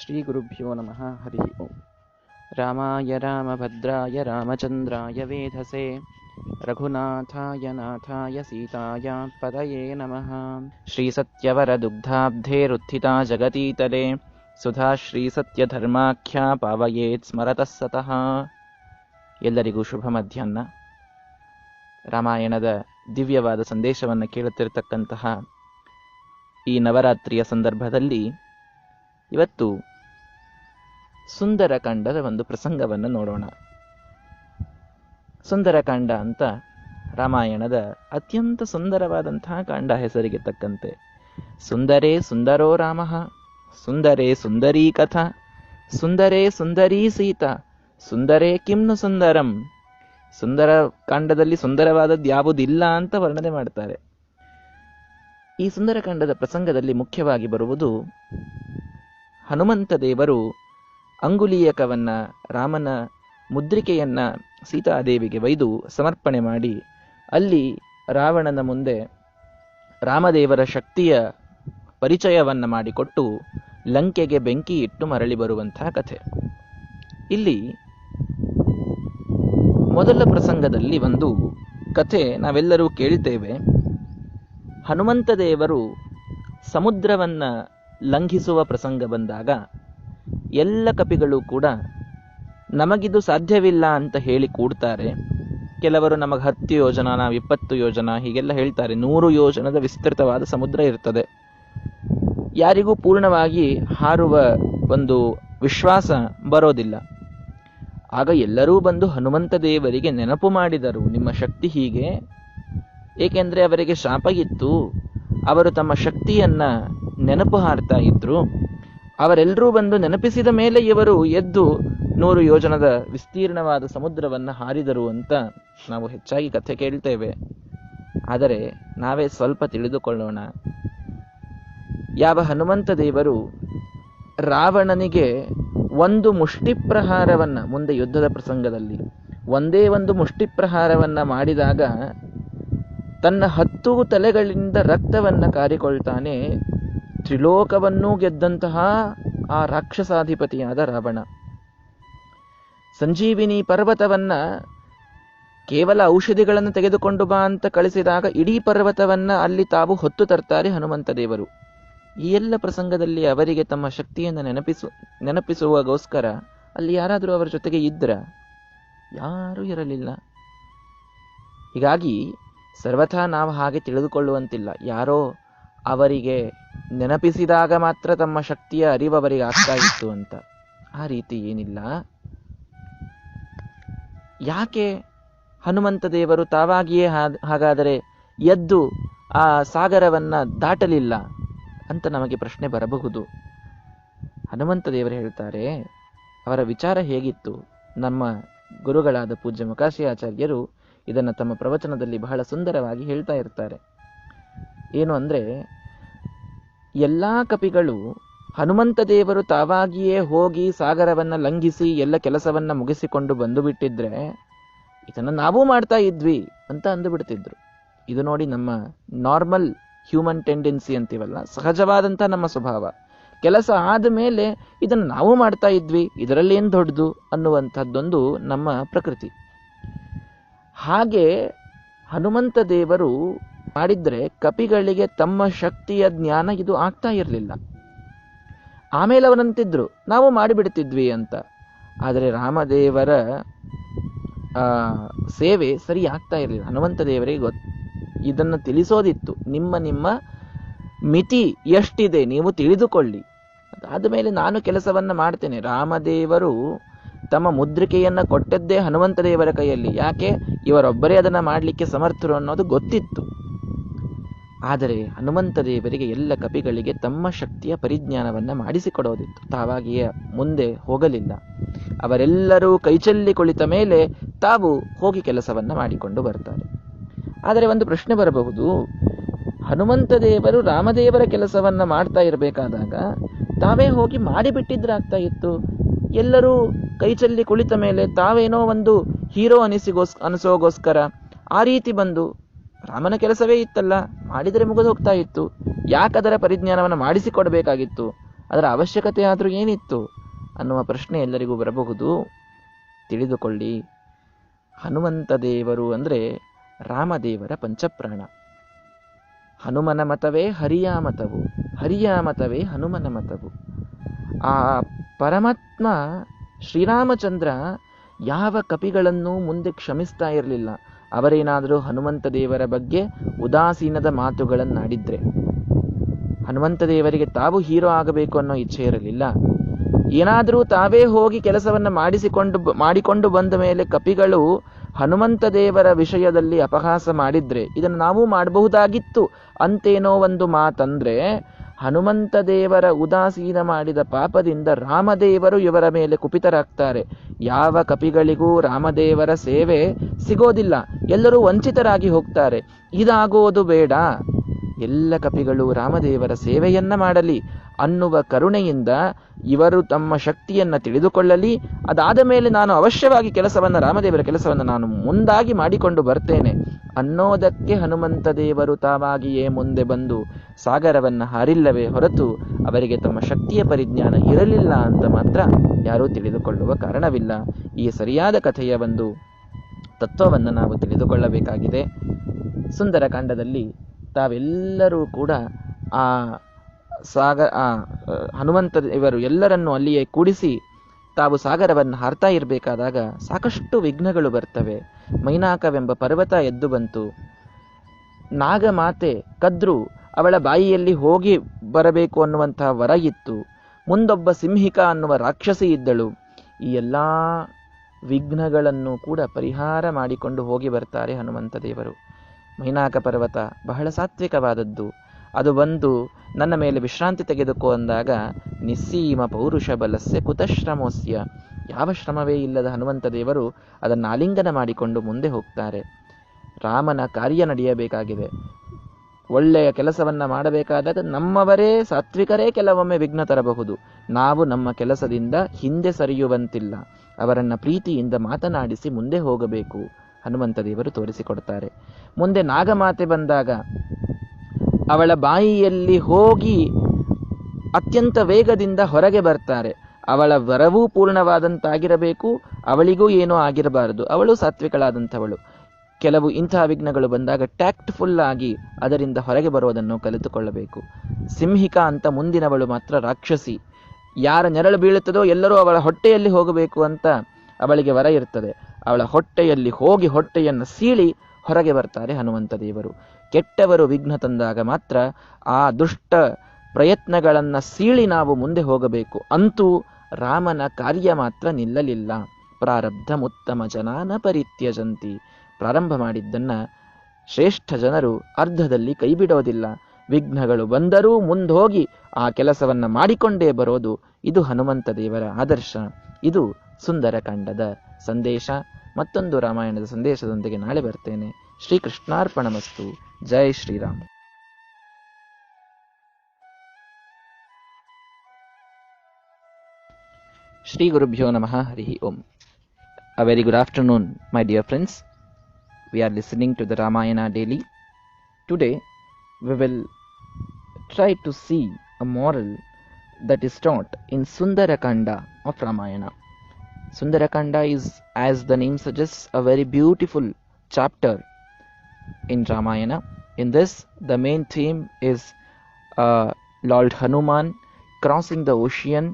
ಶ್ರೀ ಗುರುಭ್ಯೋ ನಮಃ. ಹರಿ ಓಂ. ರಾಮಾಯ ರಾಮಭದ್ರಾಯ ರಾಮಚಂದ್ರಾಯ ವೇಧಸೆ ರಘುನಾಥಾಯ ನಾಥಾಯ ಸೀತಾಯ ಪದಯೇ ನಮಃ. ಶ್ರೀ ಸತ್ಯವರ ದುಗ್ಧಾಬ್ಧೇರುತ್ಥಿತಾ ಜಗತೀತಲೆ ಸುಧಾ ಶ್ರೀ ಸತ್ಯ ಧರ್ಮಾಖ್ಯ ಪಾವಯೇತ್ ಸ್ಮರತಃ ಸತಃ. ಎಲ್ಲರಿಗೂ ಶುಭ ಮಧ್ಯಾಹ್ನ. ರಾಮಾಯಣದ ದಿವ್ಯವಾದ ಸಂದೇಶವನ್ನು ಕೇಳುತ್ತಿರತಕ್ಕಂತಹ ಈ ನವರಾತ್ರಿಯ ಸಂದರ್ಭದಲ್ಲಿ ಇವತ್ತು ಸುಂದರಕಾಂಡದ ಒಂದು ಪ್ರಸಂಗವನ್ನು ನೋಡೋಣ. ಸುಂದರಕಾಂಡ ಅಂತ ರಾಮಾಯಣದ ಅತ್ಯಂತ ಸುಂದರವಾದಂತಹ ಕಾಂಡ ಹೆಸರಿಗೆ ತಕ್ಕಂತೆ. ಸುಂದರೇ ಸುಂದರೋ ರಾಮಃ, ಸುಂದರೇ ಸುಂದರೀ ಕಥಾ, ಸುಂದರೇ ಸುಂದರೀ ಸೀತಾ, ಸುಂದರೇ ಕಿಮ್ನು ಸುಂದರಂ. ಸುಂದರ ಕಾಂಡದಲ್ಲಿ ಸುಂದರವಾದದ್ದು ಯಾವುದಿಲ್ಲ ಅಂತ ವರ್ಣನೆ ಮಾಡ್ತಾರೆ. ಈ ಸುಂದರಕಾಂಡದ ಪ್ರಸಂಗದಲ್ಲಿ ಮುಖ್ಯವಾಗಿ ಬರುವುದು ಹನುಮಂತ ದೇವರು ಅಂಗುಲೀಯಕವನ್ನ, ರಾಮನ ಮುದ್ರಿಕೆಯನ್ನ ಸೀತಾದೇವಿಗೆ ಒಯ್ದು ಸಮರ್ಪಣೆ ಮಾಡಿ ಅಲ್ಲಿ ರಾವಣನ ಮುಂದೆ ರಾಮದೇವರ ಶಕ್ತಿಯ ಪರಿಚಯವನ್ನ ಮಾಡಿಕೊಟ್ಟು ಲಂಕೆಗೆ ಬೆಂಕಿ ಇಟ್ಟು ಮರಳಿ ಬರುವಂತಹ ಕಥೆ. ಇಲ್ಲಿ ಮೊದಲ ಪ್ರಸಂಗದಲ್ಲಿ ಒಂದು ಕಥೆ ನಾವೆಲ್ಲರೂ ಕೇಳಿದ್ದೇವೆ. ಹನುಮಂತ ದೇವರು ಸಮುದ್ರವನ್ನ ಲಂಘಿಸುವ ಪ್ರಸಂಗ ಬಂದಾಗ ಎಲ್ಲ ಕಪಿಗಳು ಕೂಡ ನಮಗಿದು ಸಾಧ್ಯವಿಲ್ಲ ಅಂತ ಹೇಳಿ ಕೂಡ್ತಾರೆ. ಕೆಲವರು ನಮಗೆ 10 ಯೋಜನ, ನಾವು 20 ಯೋಜನ ಹೀಗೆಲ್ಲ ಹೇಳ್ತಾರೆ. 100 ಯೋಜನದ ವಿಸ್ತೃತವಾದ ಸಮುದ್ರ ಇರ್ತದೆ. ಯಾರಿಗೂ ಪೂರ್ಣವಾಗಿ ಹಾರುವ ಒಂದು ವಿಶ್ವಾಸ ಬರೋದಿಲ್ಲ. ಆಗ ಎಲ್ಲರೂ ಬಂದು ಹನುಮಂತ ದೇವರಿಗೆ ನೆನಪು ಮಾಡಿದರು, ನಿಮ್ಮ ಶಕ್ತಿ ಹೀಗೆ. ಏಕೆಂದ್ರೆ ಅವರಿಗೆ ಶಾಪ ಇತ್ತು, ಅವರು ತಮ್ಮ ಶಕ್ತಿಯನ್ನ ನೆನಪು ಹಾರ್ತಾ ಇದ್ರು. ಅವರೆಲ್ಲರೂ ಬಂದು ನೆನಪಿಸಿದ ಮೇಲೆ ಇವರು ಎದ್ದು 100 ಯೋಜನದ ವಿಸ್ತೀರ್ಣವಾದ ಸಮುದ್ರವನ್ನ ಹಾರಿದರು ಅಂತ ನಾವು ಹೆಚ್ಚಾಗಿ ಕಥೆ ಕೇಳ್ತೇವೆ. ಆದರೆ ನಾವೇ ಸ್ವಲ್ಪ ತಿಳಿದುಕೊಳ್ಳೋಣ. ಯಾವ ಹನುಮಂತ ದೇವರು ರಾವಣನಿಗೆ ಒಂದು ಮುಷ್ಟಿ ಪ್ರಹಾರವನ್ನ, ಮುಂದೆ ಯುದ್ಧದ ಪ್ರಸಂಗದಲ್ಲಿ ಒಂದೇ ಒಂದು ಮುಷ್ಟಿ ಪ್ರಹಾರವನ್ನ ಮಾಡಿದಾಗ ತನ್ನ 10 ತಲೆಗಳಿಂದ ರಕ್ತವನ್ನ ಕಾರಿಕೊಳ್ತಾನೆ. ತ್ರಿಲೋಕವನ್ನೂ ಗೆದ್ದಂತಹ ಆ ರಾಕ್ಷಸಾಧಿಪತಿಯಾದ ರಾವಣ ಸಂಜೀವಿನಿ ಪರ್ವತವನ್ನ ಕೇವಲ ಔಷಧಿಗಳನ್ನು ತೆಗೆದುಕೊಂಡು ಬಾ ಅಂತ ಕಳಿಸಿದಾಗ ಇಡೀ ಪರ್ವತವನ್ನ ಅಲ್ಲಿ ತಾವು ಹೊತ್ತು ತರ್ತಾರೆ ಹನುಮಂತ ದೇವರು. ಈ ಎಲ್ಲ ಪ್ರಸಂಗದಲ್ಲಿ ಅವರಿಗೆ ತಮ್ಮ ಶಕ್ತಿಯನ್ನು ನೆನಪಿಸುವಗೋಸ್ಕರ ಅಲ್ಲಿ ಯಾರಾದರೂ ಅವರ ಜೊತೆಗೆ ಇದ್ರ? ಯಾರೂ ಇರಲಿಲ್ಲ. ಹೀಗಾಗಿ ಸರ್ವಥಾ ನಾವು ಹಾಗೆ ತಿಳಿದುಕೊಳ್ಳುವಂತಿಲ್ಲ, ಯಾರೋ ಅವರಿಗೆ ನೆನಪಿಸಿದಾಗ ಮಾತ್ರ ತಮ್ಮ ಶಕ್ತಿಯ ಅರಿವು ಅವರಿಗೆ ಆಗ್ತಾ ಇತ್ತು ಅಂತ. ಆ ರೀತಿ ಏನಿಲ್ಲ. ಯಾಕೆ ಹನುಮಂತ ದೇವರು ತಾವಾಗಿಯೇ ಹಾಗಾದರೆ ಎದ್ದು ಆ ಸಾಗರವನ್ನ ದಾಟಲಿಲ್ಲ ಅಂತ ನಮಗೆ ಪ್ರಶ್ನೆ ಬರಬಹುದು. ಹನುಮಂತ ದೇವರು ಹೇಳ್ತಾರೆ, ಅವರ ವಿಚಾರ ಹೇಗಿತ್ತು? ನಮ್ಮ ಗುರುಗಳಾದ ಪೂಜ್ಯ ಮೊಕಾಶಿ ಆಚಾರ್ಯರು ಇದನ್ನು ತಮ್ಮ ಪ್ರವಚನದಲ್ಲಿ ಬಹಳ ಸುಂದರವಾಗಿ ಹೇಳ್ತಾ ಇರ್ತಾರೆ. ಏನು ಅಂದ್ರೆ, ಎಲ್ಲಾ ಕಪಿಗಳು ಹನುಮಂತ ದೇವರು ತಾವಾಗಿಯೇ ಹೋಗಿ ಸಾಗರವನ್ನ ಲಂಘಿಸಿ ಎಲ್ಲ ಕೆಲಸವನ್ನ ಮುಗಿಸಿಕೊಂಡು ಬಂದು ಬಿಟ್ಟಿದ್ರೆ ಇದನ್ನ ನಾವೂ ಮಾಡ್ತಾ ಇದ್ವಿ ಅಂತ ಅಂದುಬಿಡ್ತಿದ್ರು. ಇದು ನೋಡಿ, ನಮ್ಮ ನಾರ್ಮಲ್ ಹ್ಯೂಮನ್ ಟೆಂಡೆನ್ಸಿ ಅಂತೀವಲ್ಲ, ಸಹಜವಾದಂತ ನಮ್ಮ ಸ್ವಭಾವ. ಕೆಲಸ ಆದ ಮೇಲೆ ಇದನ್ನು ನಾವು ಮಾಡ್ತಾ ಇದ್ವಿ, ಇದರಲ್ಲಿ ಏನ್ ದೊಡ್ಡದು ಅನ್ನುವಂಥದ್ದೊಂದು ನಮ್ಮ ಪ್ರಕೃತಿ. ಹಾಗೆ ಹನುಮಂತ ದೇವರು ಮಾಡಿದ್ರೆ ಕಪಿಗಳಿಗೆ ತಮ್ಮ ಶಕ್ತಿಯ ಜ್ಞಾನ ಇದು ಆಗ್ತಾ ಇರಲಿಲ್ಲ. ಆಮೇಲೆ ಅವರಂತಿದ್ರು ನಾವು ಮಾಡಿಬಿಡ್ತಿದ್ವಿ ಅಂತ. ಆದರೆ ರಾಮದೇವರ ಸೇವೆ ಸರಿ ಆಗ್ತಾ ಇರಲಿಲ್ಲ. ಹನುಮಂತ ದೇವರಿಗೆ ಇದನ್ನು ತಿಳಿಸೋದಿತ್ತು, ನಿಮ್ಮ ಮಿತಿ ಎಷ್ಟಿದೆ ನೀವು ತಿಳಿದುಕೊಳ್ಳಿ, ಅದಾದ ನಾನು ಕೆಲಸವನ್ನ ಮಾಡ್ತೇನೆ. ರಾಮದೇವರು ತಮ್ಮ ಮುದ್ರಿಕೆಯನ್ನ ಕೊಟ್ಟದ್ದೇ ಹನುಮಂತ ದೇವರ ಕೈಯಲ್ಲಿ. ಯಾಕೆ? ಇವರೊಬ್ಬರೇ ಅದನ್ನ ಮಾಡಲಿಕ್ಕೆ ಸಮರ್ಥರು ಅನ್ನೋದು ಗೊತ್ತಿತ್ತು. ಆದರೆ ಹನುಮಂತ ದೇವರಿಗೆ ಎಲ್ಲ ಕಪಿಗಳಿಗೆ ತಮ್ಮ ಶಕ್ತಿಯ ಪರಿಜ್ಞಾನವನ್ನ ಮಾಡಿಸಿಕೊಡೋದಿತ್ತು. ತಾವಾಗಿಯೇ ಮುಂದೆ ಹೋಗಲಿಲ್ಲ. ಅವರೆಲ್ಲರೂ ಕೈಚೆಲ್ಲಿ ಕುಳಿತ ಮೇಲೆ ತಾವು ಹೋಗಿ ಕೆಲಸವನ್ನ ಮಾಡಿಕೊಂಡು ಬರ್ತಾರೆ. ಆದರೆ ಒಂದು ಪ್ರಶ್ನೆ ಬರಬಹುದು, ಹನುಮಂತ ದೇವರು ರಾಮದೇವರ ಕೆಲಸವನ್ನ ಮಾಡ್ತಾ ಇರಬೇಕಾದಾಗ ತಾವೇ ಹೋಗಿ ಮಾಡಿಬಿಟ್ಟಿದ್ರೆ ಆಗ್ತಾ ಇತ್ತು. ಎಲ್ಲರೂ ಕೈಚೆಲ್ಲಿ ಕುಳಿತ ಮೇಲೆ ತಾವೇನೋ ಒಂದು ಹೀರೋ ಅನಿಸೋಗೋಸ್ಕರ ಆ ರೀತಿ ಬಂದು ರಾಮನ ಕೆಲಸವೇ ಇತ್ತಲ್ಲ, ಮಾಡಿದರೆ ಮುಗಿದು ಹೋಗ್ತಾ ಇತ್ತು. ಯಾಕದರ ಪರಿಜ್ಞಾನವನ್ನು ಮಾಡಿಸಿಕೊಡ್ಬೇಕಾಗಿತ್ತು ಅದರ ಅವಶ್ಯಕತೆ ಆದರೂ ಏನಿತ್ತು ಅನ್ನುವ ಪ್ರಶ್ನೆ ಎಲ್ಲರಿಗೂ ಬರಬಹುದು. ತಿಳಿದುಕೊಳ್ಳಿ, ಹನುಮಂತ ದೇವರು ಅಂದರೆ ರಾಮದೇವರ ಪಂಚಪ್ರಾಣ. ಹನುಮನ ಮತವೇ ಹರಿಯ ಮತವು, ಹರಿಯ ಮತವೇ ಹನುಮನ ಮತವು. ಆ ಪರಮಾತ್ಮ ಶ್ರೀರಾಮಚಂದ್ರ ಯಾವ ಕಪಿಗಳನ್ನೂ ಮುಂದೆ ಕ್ಷಮಿಸ್ತಾ ಇರಲಿಲ್ಲ. ಅವರೇನಾದರೂ ಹನುಮಂತ ದೇವರ ಬಗ್ಗೆ ಉದಾಸೀನದ ಮಾತುಗಳನ್ನಾಡಿದ್ರೆ, ಹನುಮಂತ ದೇವರಿಗೆ ತಾವು ಹೀರೋ ಆಗಬೇಕು ಅನ್ನೋ ಇಚ್ಛೆ ಇರಲಿಲ್ಲ. ಏನಾದರೂ ತಾವೇ ಹೋಗಿ ಕೆಲಸವನ್ನ ಮಾಡಿಕೊಂಡು ಬಂದ ಮೇಲೆ ಕಪಿಗಳು ಹನುಮಂತ ದೇವರ ವಿಷಯದಲ್ಲಿ ಅಪಹಾಸ ಮಾಡಿದ್ರೆ ಇದನ್ನು ನಾವು ಮಾಡಬಹುದಾಗಿತ್ತು ಅಂತೇನೋ ಒಂದು ಮಾತಂದ್ರೆ, ಹನುಮಂತ ದೇವರ ಉದಾಸೀನ ಮಾಡಿದ ಪಾಪದಿಂದ ರಾಮದೇವರು ಇವರ ಮೇಲೆ ಕುಪಿತರಾಗ್ತಾರೆ. ಯಾವ ಕಪಿಗಳಿಗೂ ರಾಮದೇವರ ಸೇವೆ ಸಿಗೋದಿಲ್ಲ, ಎಲ್ಲರೂ ವಂಚಿತರಾಗಿ ಹೋಗ್ತಾರೆ. ಇದಾಗೋದು ಬೇಡ, ಎಲ್ಲ ಕಪಿಗಳು ರಾಮದೇವರ ಸೇವೆಯನ್ನ ಮಾಡಲಿ ಅನ್ನುವ ಕರುಣೆಯಿಂದ ಇವರು ತಮ್ಮ ಶಕ್ತಿಯನ್ನ ತಿಳಿದುಕೊಳ್ಳಲಿ. ಅದಾದ ಮೇಲೆ ನಾನು ಅವಶ್ಯವಾಗಿ ರಾಮದೇವರ ಕೆಲಸವನ್ನು ನಾನು ಮುಂದಾಗಿ ಮಾಡಿಕೊಂಡು ಬರ್ತೇನೆ ಅನ್ನೋದಕ್ಕೆ ಹನುಮಂತ ದೇವರು ತಾವಾಗಿಯೇ ಮುಂದೆ ಬಂದು ಸಾಗರವನ್ನ ಹಾರಿಲ್ಲವೇ ಹೊರತು ಅವರಿಗೆ ತಮ್ಮ ಶಕ್ತಿಯ ಪರಿಜ್ಞಾನ ಇರಲಿಲ್ಲ ಅಂತ ಮಾತ್ರ ಯಾರೂ ತಿಳಿದುಕೊಳ್ಳುವ ಕಾರಣವಿಲ್ಲ. ಈ ಸರಿಯಾದ ಕಥೆಯ ಒಂದು ತತ್ವವನ್ನು ನಾವು ತಿಳಿದುಕೊಳ್ಳಬೇಕಾಗಿದೆ. ಸುಂದರಕಾಂಡದಲ್ಲಿ ತಾವೆಲ್ಲರೂ ಕೂಡ ಹನುಮಂತ ಇವರು ಎಲ್ಲರನ್ನೂ ಅಲ್ಲಿಯೇ ಕೂಡಿಸಿ ತಾವು ಸಾಗರವನ್ನು ಹಾರ್ತಾ ಇರಬೇಕಾದಾಗ ಸಾಕಷ್ಟು ವಿಘ್ನಗಳು ಬರ್ತವೆ. ಮೈನಾಕವೆಂಬ ಪರ್ವತ ಎದ್ದು ಬಂತು. ನಾಗಮಾತೆ ಕದ್ರು ಅವಳ ಬಾಯಿಯಲ್ಲಿ ಹೋಗಿ ಬರಬೇಕು ಅನ್ನುವಂತಹ ವರ ಇತ್ತು. ಮುಂದೊಬ್ಬ ಸಿಂಹಿಕ ಅನ್ನುವ ರಾಕ್ಷಸಿ ಇದ್ದಳು. ಈ ಎಲ್ಲಾ ವಿಘ್ನಗಳನ್ನು ಕೂಡ ಪರಿಹಾರ ಮಾಡಿಕೊಂಡು ಹೋಗಿ ಬರ್ತಾರೆ ಹನುಮಂತ ದೇವರು. ಮೈನಾಕ ಪರ್ವತ ಬಹಳ ಸಾತ್ವಿಕವಾದದ್ದು. ಅದು ಬಂದು ನನ್ನ ಮೇಲೆ ವಿಶ್ರಾಂತಿ ತೆಗೆದುಕೋ ಅಂದಾಗ ನಿಸ್ಸೀಮ ಪೌರುಷ ಬಲಸ್ಯ ಕುತಶ್ರಮೋಸ್ಯ, ಯಾವ ಶ್ರಮವೇ ಇಲ್ಲದ ಹನುಮಂತ ದೇವರು ಅದನ್ನು ಆಲಿಂಗನ ಮಾಡಿಕೊಂಡು ಮುಂದೆ ಹೋಗ್ತಾರೆ. ರಾಮನ ಕಾರ್ಯ ನಡೆಯಬೇಕಾಗಿದೆ, ಒಳ್ಳೆಯ ಕೆಲಸವನ್ನ ಮಾಡಬೇಕಾದಾಗ ನಮ್ಮವರೇ ಸಾತ್ವಿಕರೇ ಕೆಲವೊಮ್ಮೆ ವಿಘ್ನ ತರಬಹುದು. ನಾವು ನಮ್ಮ ಕೆಲಸದಿಂದ ಹಿಂದೆ ಸರಿಯುವಂತಿಲ್ಲ, ಅವರನ್ನ ಪ್ರೀತಿಯಿಂದ ಮಾತನಾಡಿಸಿ ಮುಂದೆ ಹೋಗಬೇಕು. ಹನುಮಂತ ದೇವರು ತೋರಿಸಿಕೊಡ್ತಾರೆ. ಮುಂದೆ ನಾಗಮಾತೆ ಬಂದಾಗ ಅವಳ ಬಾಯಿಯಲ್ಲಿ ಹೋಗಿ ಅತ್ಯಂತ ವೇಗದಿಂದ ಹೊರಗೆ ಬರ್ತಾರೆ. ಅವಳ ವರವೂ ಪೂರ್ಣವಾದಂತಾಗಿರಬೇಕು, ಅವಳಿಗೂ ಏನೋ ಆಗಿರಬಾರದು, ಅವಳು ಸಾತ್ವಿಕಳಾದಂಥವಳು. ಕೆಲವು ಇಂತಹ ವಿಘ್ನಗಳು ಬಂದಾಗ ಟ್ಯಾಕ್ಟ್ಫುಲ್ ಆಗಿ ಅದರಿಂದ ಹೊರಗೆ ಬರೋದನ್ನು ಕಲಿತುಕೊಳ್ಳಬೇಕು. ಸಿಂಹಿಕ ಅಂತ ಮುಂದಿನವಳು ಮಾತ್ರ ರಾಕ್ಷಸಿ. ಯಾರ ನೆರಳು ಬೀಳುತ್ತದೋ ಎಲ್ಲರೂ ಅವಳ ಹೊಟ್ಟೆಯಲ್ಲಿ ಹೋಗಬೇಕು ಅಂತ ಅವಳಿಗೆ ವರ ಇರ್ತದೆ. ಅವಳ ಹೊಟ್ಟೆಯಲ್ಲಿ ಹೋಗಿ ಹೊಟ್ಟೆಯನ್ನು ಸೀಳಿ ಹೊರಗೆ ಬರ್ತಾರೆ ಹನುಮಂತ ದೇವರು. ಕೆಟ್ಟವರು ವಿಘ್ನ ತಂದಾಗ ಮಾತ್ರ ಆ ದುಷ್ಟ ಪ್ರಯತ್ನಗಳನ್ನ ಸೀಳಿ ನಾವು ಮುಂದೆ ಹೋಗಬೇಕು. ಅಂತೂ ರಾಮನ ಕಾರ್ಯ ಮಾತ್ರ ನಿಲ್ಲಲಿಲ್ಲ. ಪ್ರಾರಬ್ಧಮುತ್ತಮ ಜನಾನ ಪರಿತ್ಯಜಂತಿ, ಪ್ರಾರಂಭ ಮಾಡಿದ್ದನ್ನ ಶ್ರೇಷ್ಠ ಜನರು ಅರ್ಧದಲ್ಲಿ ಕೈ ಬಿಡೋದಿಲ್ಲ. ವಿಘ್ನಗಳು ಬಂದರೂ ಮುಂದೋಗಿ ಆ ಕೆಲಸವನ್ನ ಮಾಡಿಕೊಂಡೇ ಬರೋದು. ಇದು ಹನುಮಂತ ದೇವರ ಆದರ್ಶ. ಇದು ಸುಂದರಕಾಂಡದ ಸಂದೇಶ. ಮತ್ತೊಂದು ರಾಮಾಯಣದ ಸಂದೇಶದೊಂದಿಗೆ ನಾಳೆ ಬರ್ತೇನೆ. ಶ್ರೀಕೃಷ್ಣಾರ್ಪಣಮಸ್ತು. ಜೈ ಶ್ರೀರಾಮ್. ಶ್ರೀ ಗುರುಭ್ಯೋ ನಮಃ. ಹರಿ ಓಂ. A very good afternoon, my dear friends. We are listening to the Ramayana daily. Today we will try to see a moral that is taught in Sundarakanda of Ramayana. Sundarakanda is, as the name suggests, a very beautiful chapter in Ramayana. In this, the main theme is Lord Hanuman crossing the ocean,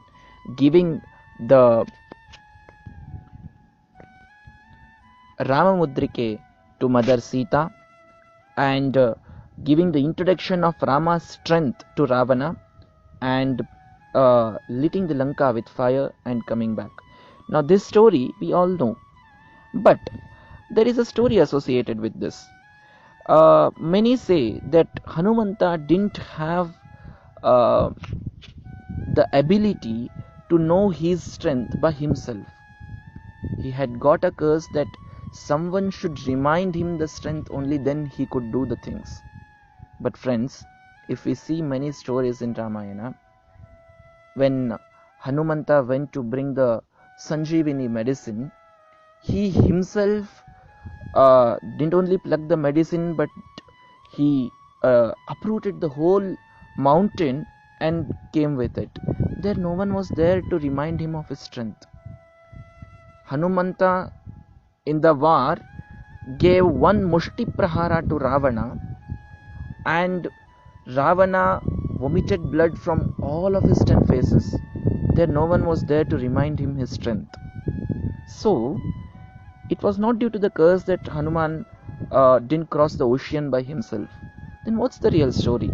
giving the Ramamudrike to Mother Sita, and giving the introduction of Rama's strength to Ravana, and lighting the Lanka with fire and coming back. Now this story we all know, but there is a story associated with this. Many say that Hanumanta didn't have the ability to know his strength by himself. He had got a curse that someone should remind him the strength, only then he could do the things. But friends, if we see many stories in Ramayana, when Hanumanta went to bring the Sanjeevani medicine, he himself didn't only pluck the medicine, but he uprooted the whole mountain and came with it. there no one was there to remind him of his strength. Hanumanta in the war gave one mushti prahara to Ravana, and Ravana vomited blood from all of his 10 faces. There no one was there to remind him his strength. So, it was not due to the curse that Hanuman didn't cross the ocean by himself. Then what's the real story?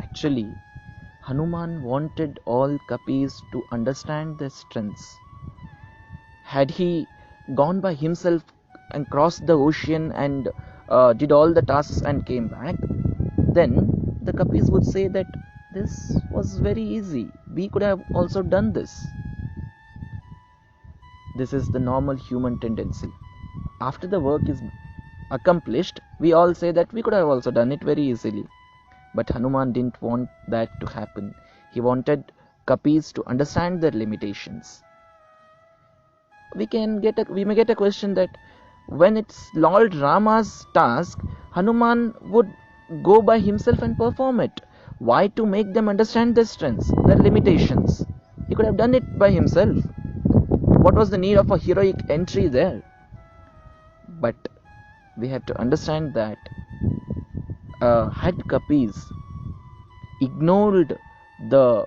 Actually, Hanuman wanted all Kapis to understand their strengths. Had he gone by himself and crossed the ocean and did all the tasks and came back, then the Kapis would say that this was very easy. We could have also done this. This is the normal human tendency. After the work is accomplished, we all say that we could have also done it very easily. But Hanuman didn't want that to happen. He wanted Kapis to understand their limitations. We may get a question that when it's Lord Rama's task, Hanuman would go by himself and perform it. Why to make them understand their strengths, their limitations? He could have done it by himself. What was the need of a heroic entry there? But we have to understand that had Kapis ignored the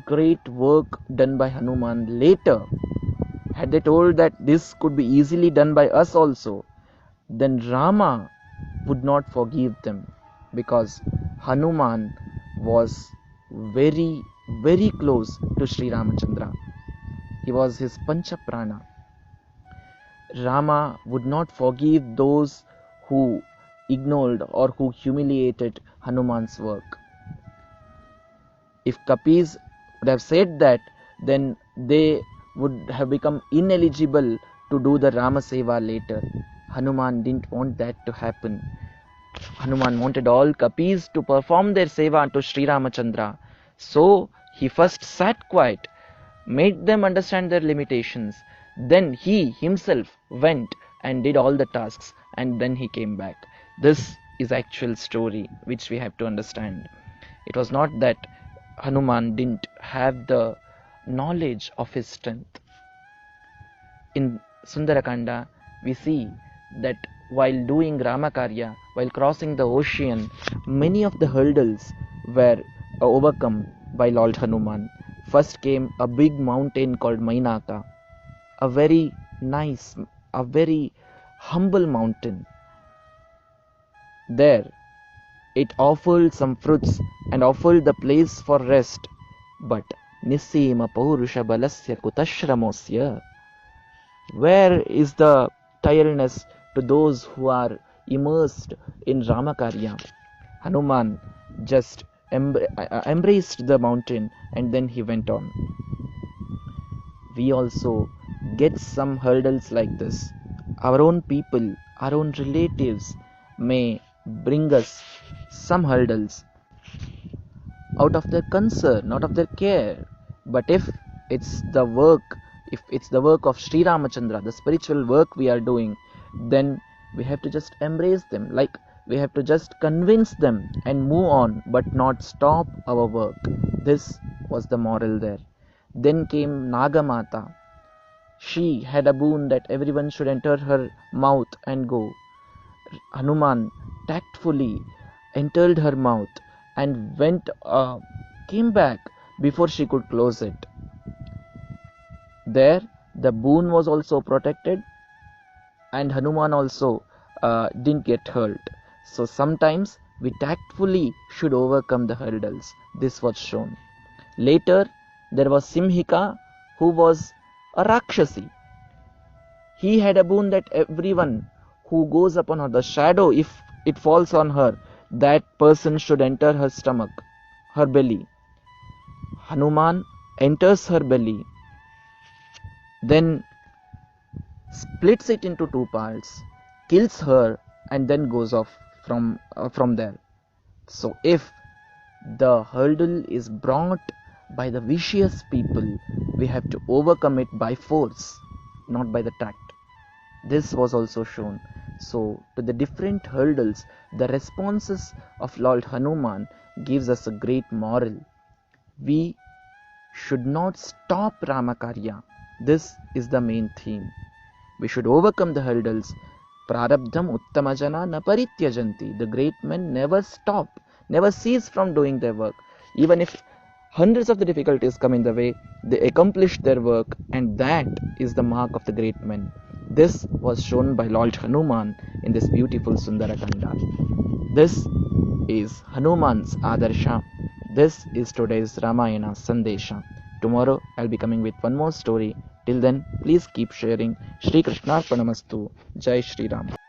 great work done by Hanuman later, had they told that this could be easily done by us also, then Rama would not forgive them, because Hanuman was very, very close to Sri Ramachandra. He was his Pancha Prana. Rama would not forgive those who ignored or who humiliated Hanuman's work. If Kapis would have said that, then they would have become ineligible to do the Rama Seva later. Hanuman didn't want that to happen. Hanuman wanted all Kapis to perform their Seva to Sri Ramachandra. So he first sat quiet, made them understand their limitations. Then he himself went and did all the tasks, and then he came back. This is actual story which we have to understand. It was not that Hanuman didn't have the knowledge of his strength. In Sundarakanda, we see that while doing Ramakarya, while crossing the ocean, many of the hurdles were overcome by Lord Hanuman. First came a big mountain called Mainaka, a very nice, a very humble mountain. There, it offered some fruits and offered the place for rest, but Nisima Paurusha Balasya Kutashramosya. Where is the tiredness to those who are immersed in Ramakarya? Hanuman just embraced the mountain and then he went on. We also get some hurdles like this. Our own people, our own relatives may bring us some hurdles out of their concern, out of their care. But if it's the work of Sri Ramachandra, the spiritual work we are doing, then we have to just embrace them. Like we have to just convince them and move on, but not stop our work. This was the moral there. Then came Nagamata. She had a boon that everyone should enter her mouth and go. Hanuman tactfully entered her mouth and came back before she could close it. There, the boon was also protected, and Hanuman also didn't get hurt. So sometimes we tactfully should overcome the hurdles. This was shown. Later, there was Simhika, who was a Rakshasi. He had a boon that everyone who goes upon her, the shadow, if it falls on her, that person should enter her stomach, her belly. Hanuman enters her belly, then splits it into two parts, kills her, and then goes off from there. So if the hurdle is brought by the vicious people, we have to overcome it by force, not by the tact. This was also shown. So to the different hurdles, the responses of Lord Hanuman gives us a great moral. We should not stop Ramakarya. This is the main theme. We should overcome the hurdles. Prarabdham uttamajana na parityajanti. The great men never stop, never cease from doing their work. Even if hundreds of the difficulties come in the way, they accomplish their work, and that is the mark of the great men. This was shown by Lord Hanuman in this beautiful Sundarakanda. This is Hanuman's Adarsha. This is today's Ramayana Sandesha. Tomorrow I'll be coming with one more story. Till then, please keep sharing. Shri Krishnarpanamastu. Jai Shri Ram.